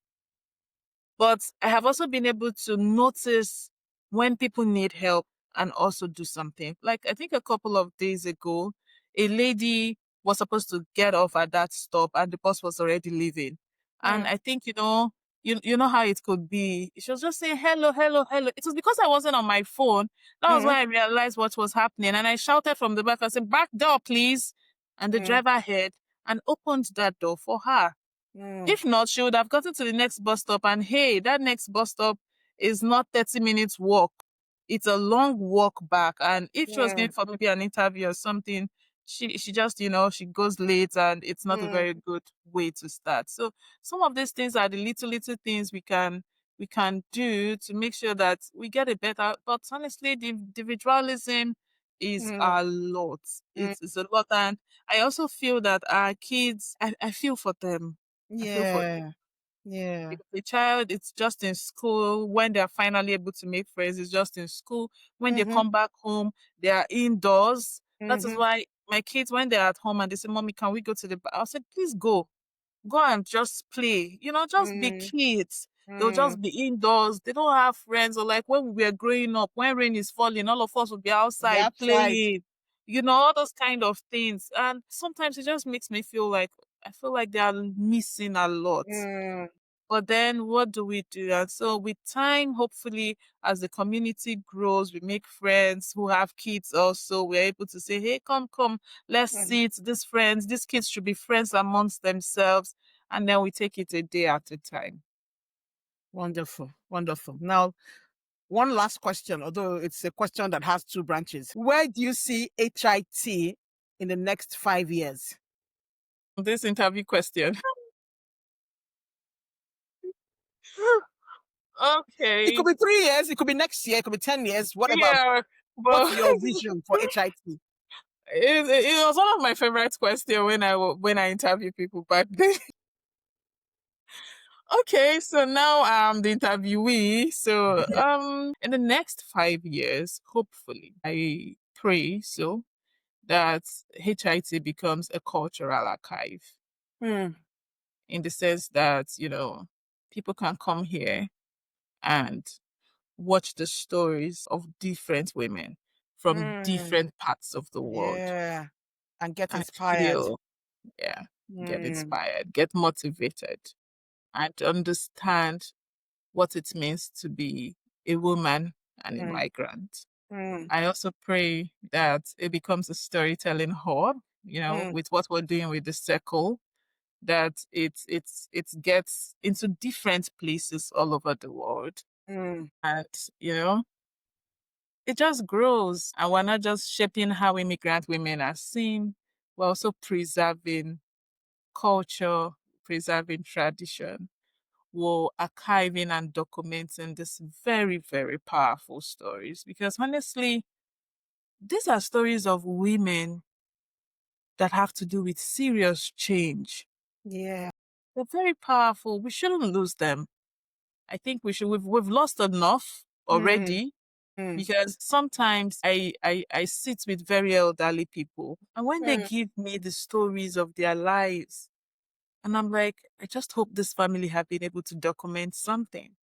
But I have also been able to notice when people need help and also do something. Like I think a couple of days ago, a lady was supposed to get off at that stop and the bus was already leaving. And Mm, I think, you know how it could be. She was just saying hello, hello, hello. It was because I wasn't on my phone. That was mm, why I realized what was happening. And I shouted from the back, I said, back door, please. And the mm, driver heard and opened that door for her. mm, If not, she would have gotten to the next bus stop, and hey, that next bus stop is not 30 minutes walk. It's a long walk back. And if she was going mm, for maybe an interview or something, she just, she goes late and it's not a mm, very good way to start. So some of these things are the little things we can do to make sure that we get it better. But honestly, the individualism is mm, a lot. mm. It's a lot. And I also feel that our kids, I feel for them. I feel for them. Yeah, yeah. Because the child, it's just in school. When they're finally able to make friends, it's just in school. When they Mm-hmm, come back home, they are indoors. That is mm-hmm, why my kids, when they're at home and they say, Mommy, can we go to the bar? I said, please go. Go and just play. Just be mm, kids. They'll mm. just be indoors. They don't have friends. Or like when we were growing up, when rain is falling, all of us would be Be outside outside. playing. All those kind of things. And sometimes it just makes me feel like I feel like they are missing a lot. Mm, But then what do we do? And so with time, hopefully, as the community grows, we make friends who have kids also. We're able to say, hey, come, let's mm. sit. These friends, these kids should be friends amongst themselves. And then we take it a day at a time. Wonderful, wonderful. Now, one last question, although it's a question that has two branches. Where do you see HIT in the next 5 years? This interview question. It Okay. could be 3 years, it could be next year, it could be 10 years, whatever. Yeah. But What's your vision for HIT? it was one of my favorite questions when I interview people back then. Okay, so now I'm the interviewee. So in the next 5 years, hopefully, I pray so that HIT becomes a cultural archive Mm, in the sense that, people can come here and watch the stories of different women from mm, different parts of the world yeah. And get and inspired. feel, yeah, get Mm, inspired, get motivated, and understand what it means to be a woman and a mm, migrant. mm, I also pray that it becomes a storytelling hub, mm, with what we're doing with the circle, that it gets into different places all over the world. mm, And, it just grows. And we're not just shaping how immigrant women are seen, we're also preserving culture, preserving tradition, were archiving and documenting these very, very powerful stories. Because honestly, these are stories of women that have to do with serious change. yeah. They're very powerful. We shouldn't lose them. I think we should. We've lost enough Mm, already mm, because sometimes I sit with very elderly people, and when they mm, give me the stories of their lives, and I'm like, I just hope this family have been able to document something.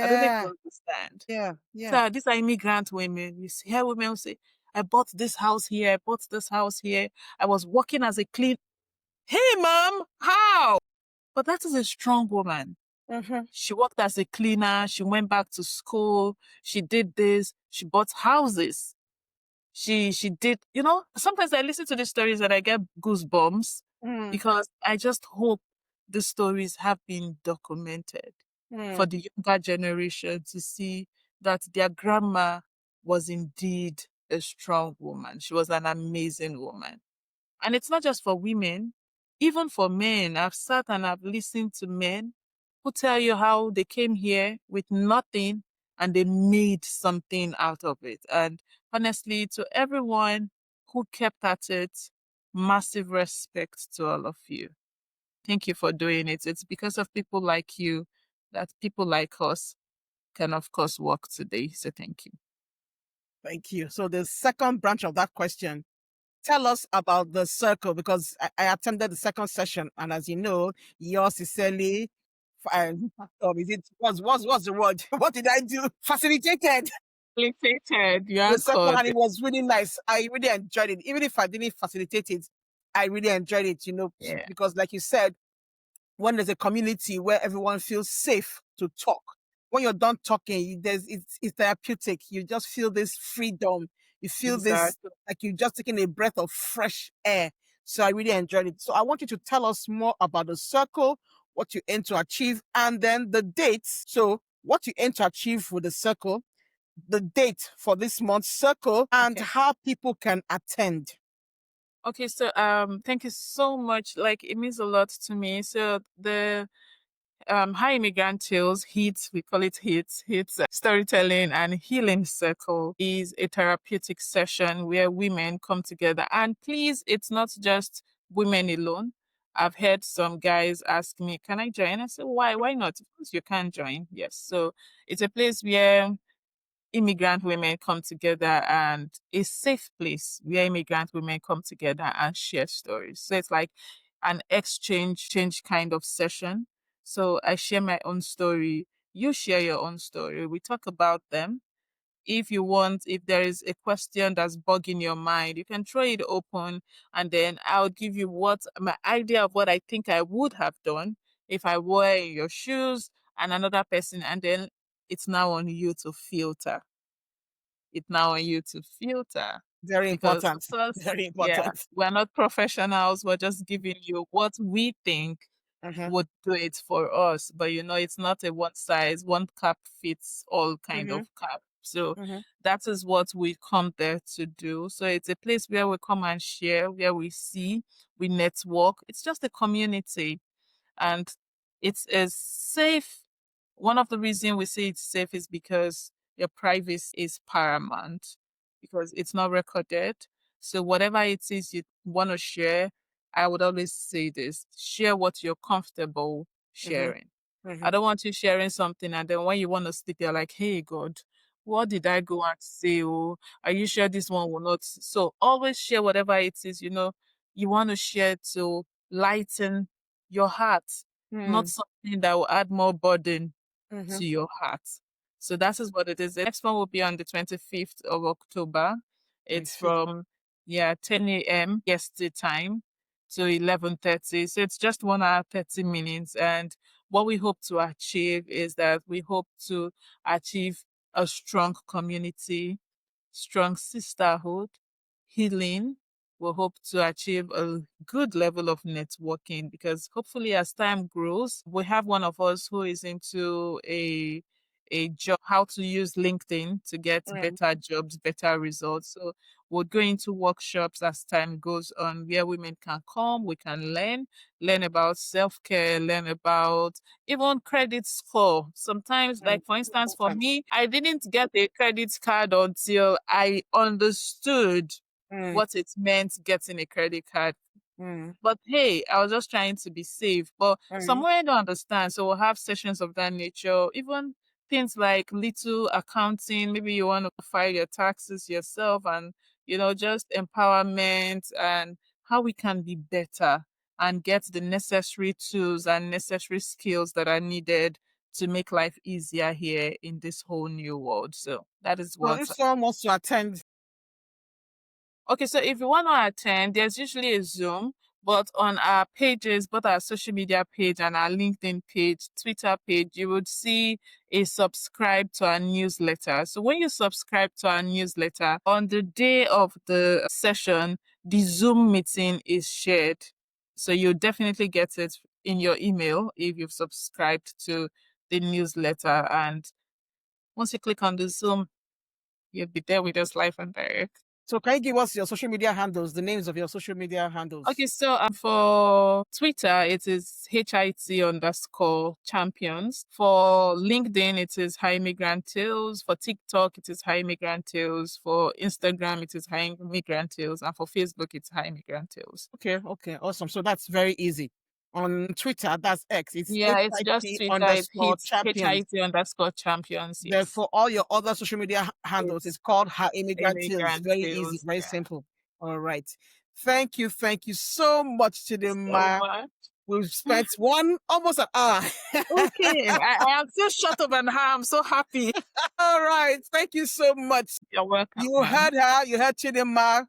I don't know if yeah. you understand. Yeah. Yeah. So these are immigrant women. You see, here women who say, I bought this house here, I bought this house here. I was working as a clean. Hey, mom, how? But that is a strong woman. Mm-hmm. She worked as a cleaner. She went back to school. She did this. She bought houses. She did, sometimes I listen to these stories and I get goosebumps Mm, because I just hope the stories have been documented for mm, the younger generation to see that their grandma was indeed a strong woman. She was an amazing woman. And it's not just for women, even for men. I've sat and I've listened to men who tell you how they came here with nothing and they made something out of it. And honestly, to everyone who kept at it, massive respect to all of you. Thank you for doing it. It's because of people like you that people like us can, of course, work today. So thank you. thank you. So the second branch of that question, tell us about the circle, because I attended the second session, and as you know, yours sincerely, is it what's the word? What did I do? Facilitated Facilitated, you the circle, anchored. and it was really nice. I really enjoyed it, even if I didn't facilitate it. I really enjoyed it, Yeah, because like you said, when there's a community where everyone feels safe to talk. When you're done talking, it's therapeutic. You just feel this freedom. You feel this exactly. like you're just taking a breath of fresh air. So I really enjoyed it. So I want you to tell us more about the circle, what you aim to achieve, and then the dates. So what you aim to achieve with the circle, the date for this month's circle, and Okay. how people can attend. Okay, so thank you so much. Like it means a lot to me. So the Her Immigrant Tales hits, we call it hits storytelling and healing circle is a therapeutic session where women come together. And please, it's not just women alone. I've heard some guys ask me, can I join? I said, why? Why not? Of course you can join. Yes. So it's a place where immigrant women come together and a safe place where immigrant women come together and share stories. So it's like an exchange kind of session. So I share my own story, you share your own story. We talk about them. If you want, if there is a question that's bugging your mind, you can throw it open and then I'll give you what my idea of what I think I would have done if I were in your shoes and another person, and then it's now on you to filter it now on you to filter Very because of important. course, Very yeah, important. we're not professionals. We're just giving you what we think Mm-hmm. would do it for us. But it's not a one size, one cap fits all kind Mm-hmm. of cap. So Mm-hmm. that is what we come there to do. So it's a place where we come and share, where we see, we network. It's just a community and it's a safe. One of the reasons we say it's safe is because your privacy is paramount because it's not recorded. So whatever it is you want to share, I would always say this: share what you're comfortable Mm-hmm. sharing. I Mm-hmm. don't want you sharing something and then when you want to sleep, you're like, hey God, what did I go and say? Oh, are you sure this one will not? So always share whatever it is, you want to share to lighten your heart, not something that will add more burden Mm-hmm. to your heart. So that is what it is. The next one will be on the 25th of October. It's 25th. from 10 a.m. yesterday time to 11:30. So it's just 1 hour 30 minutes. And what we hope to achieve is that we hope to achieve a strong community, strong sisterhood, healing. We hope to achieve a good level of networking because hopefully as time grows, we have one of us who is into a job, how to use LinkedIn to get Mm. better jobs, better results. So we're going to workshops as time goes on where women can come, we can learn about self-care, learn about even credit score. Sometimes, Mm. like for instance, for Important. me, I didn't get a credit card until I understood Mm. what it meant getting a credit card. Mm. But hey, I was just trying to be safe. But Mm. somewhere I don't understand. So we'll have sessions of that nature. Even things like little accounting. Maybe you want to file your taxes yourself and, just empowerment and how we can be better and get the necessary tools and necessary skills that are needed to make life easier here in this whole new world. So that is So what. if someone wants to attend, Okay, so if you want to attend, there's usually a Zoom, but on our pages, both our social media page and our LinkedIn page, Twitter page, you would see a subscribe to our newsletter. So when you subscribe to our newsletter, on the day of the session, the Zoom meeting is shared. So you'll definitely get it in your email if you've subscribed to the newsletter. And once you click on the Zoom, you'll be there with us live and direct. so can you give us your social media handles, the names of your social media handles? Okay, so for Twitter, it is HIT_champions. For LinkedIn, it is High Immigrant Tales. For TikTok, it is High Immigrant Tales. For Instagram, it is High Immigrant Tales. And for Facebook, it's High Immigrant Tales. Okay, okay, awesome. So that's very easy. On Twitter, that's X. It's Yeah, it's just HIT Twitter. It's underscore champions. HIT_champions. Then Yes. for all your other social media handles, it's It's called Her Immigrant Tales. Immigrant Very easy, Tales. very Yeah. simple. All right. Thank you. Thank you so much, So Chidinma. much. We've spent almost an hour. Okay, I am still short of an hour. I'm so happy. All right. Thank you so much. You're welcome, You ma'am. heard her. You heard Chidinma.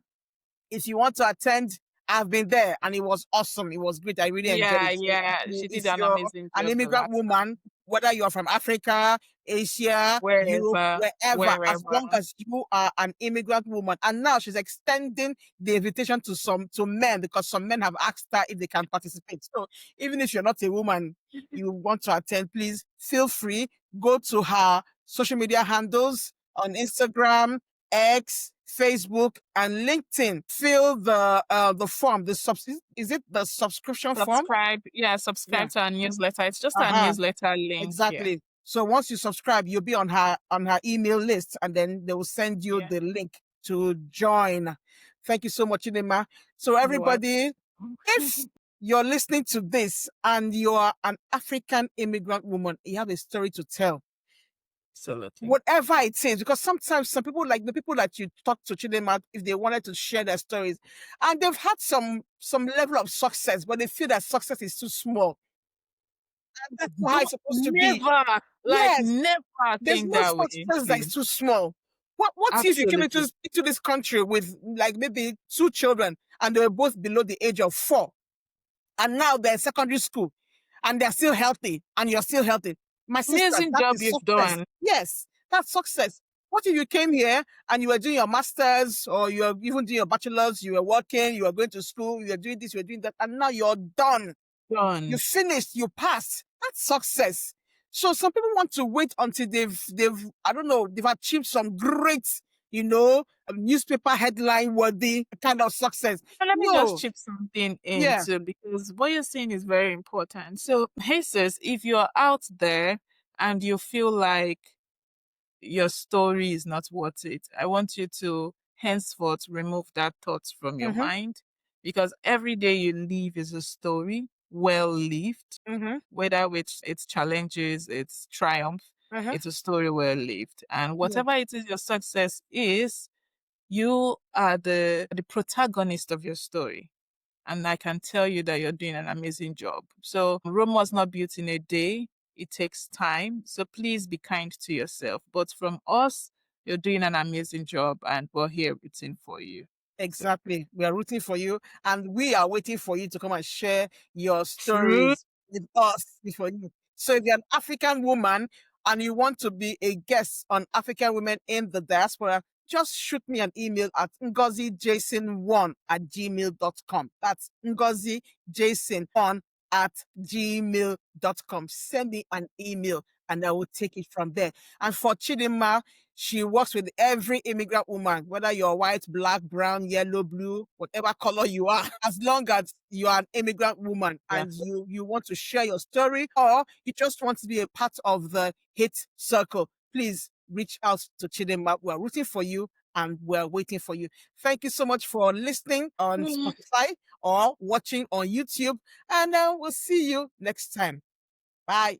If you want to attend, I've been there and it was awesome. It was great. I really enjoyed Yeah, it. So yeah. She did if an you're amazing an job the immigrant last time. woman, whether you're from Africa, Asia, Europe, Wherever, wherever, as wherever. long as you are an immigrant woman. And now she's extending the invitation to men because some men have asked her if they can participate. So even if you're not a woman, you want to attend, please feel free. Go to her social media handles on Instagram, X, Facebook, and LinkedIn. Fill the form. Is it the subscription form? Subscribe. Yeah, Yeah. subscribe to our newsletter. It's just our Uh-huh. newsletter link here. Exactly. So once you subscribe, you'll be on her email list, and then they will send you Yeah. the link to join. Thank you so much, Chidinma. So You're welcome. everybody, if you're listening to this and you are an African immigrant woman, you have a story to tell. Absolutely. Whatever it is, because sometimes some people, like the people that you talk to, Chidinma, if they wanted to share their stories, and they've had some level of success, but they feel that success is too small. And that's how Don't it's supposed to be. never, like Yes, never there's think no that such way, place that is please. too small. What if you came Absolutely. into this country with like maybe 2 children and they were both below the age of 4, and now they're in secondary school and they're still healthy and you're still healthy? My sister, Amazing that job is you've success. done. Yes, that's success. What if you came here and you were doing your masters or you're even doing your bachelor's, you were working, you were going to school, you were doing this, you were doing that, and now you're done. You Done. finished, you passed. That's success. So some people want to wait until they've I don't know, they've achieved some great, newspaper headline worthy kind of success. So let me just No. chip something in Yeah. too, because what you're saying is very important. So, hey sis, if you're out there and you feel like your story is not worth it, I want you to henceforth remove that thought from your Mm-hmm. mind, because every day you live is a story well lived, Mm-hmm. whether with its challenges, its triumph, Mm-hmm. it's a story well lived. And Yeah. whatever it is your success is, you are the protagonist of your story. And I can tell you that you're doing an amazing job. So Rome was not built in a day. It takes time. So please be kind to yourself. But from us, you're doing an amazing job and we're here rooting for you. So Exactly. We are rooting for you and we are waiting for you to come and share your true. stories with us before you. So if you're an African woman and you want to be a guest on African women in the diaspora, just shoot me an email at ngozijason1@gmail.com. That's ngozijason1@gmail.com. Send me an email and I will take it from there. And for Chidinma, she works with every immigrant woman, whether you're white, black, brown, yellow, blue, whatever color you are, as long as you are an immigrant woman Yeah. and you want to share your story or you just want to be a part of the hit circle, please reach out to Chidinma. We're rooting for you and we're waiting for you. Thank you so much for listening on Spotify or watching on YouTube. And we'll see you next time. Bye.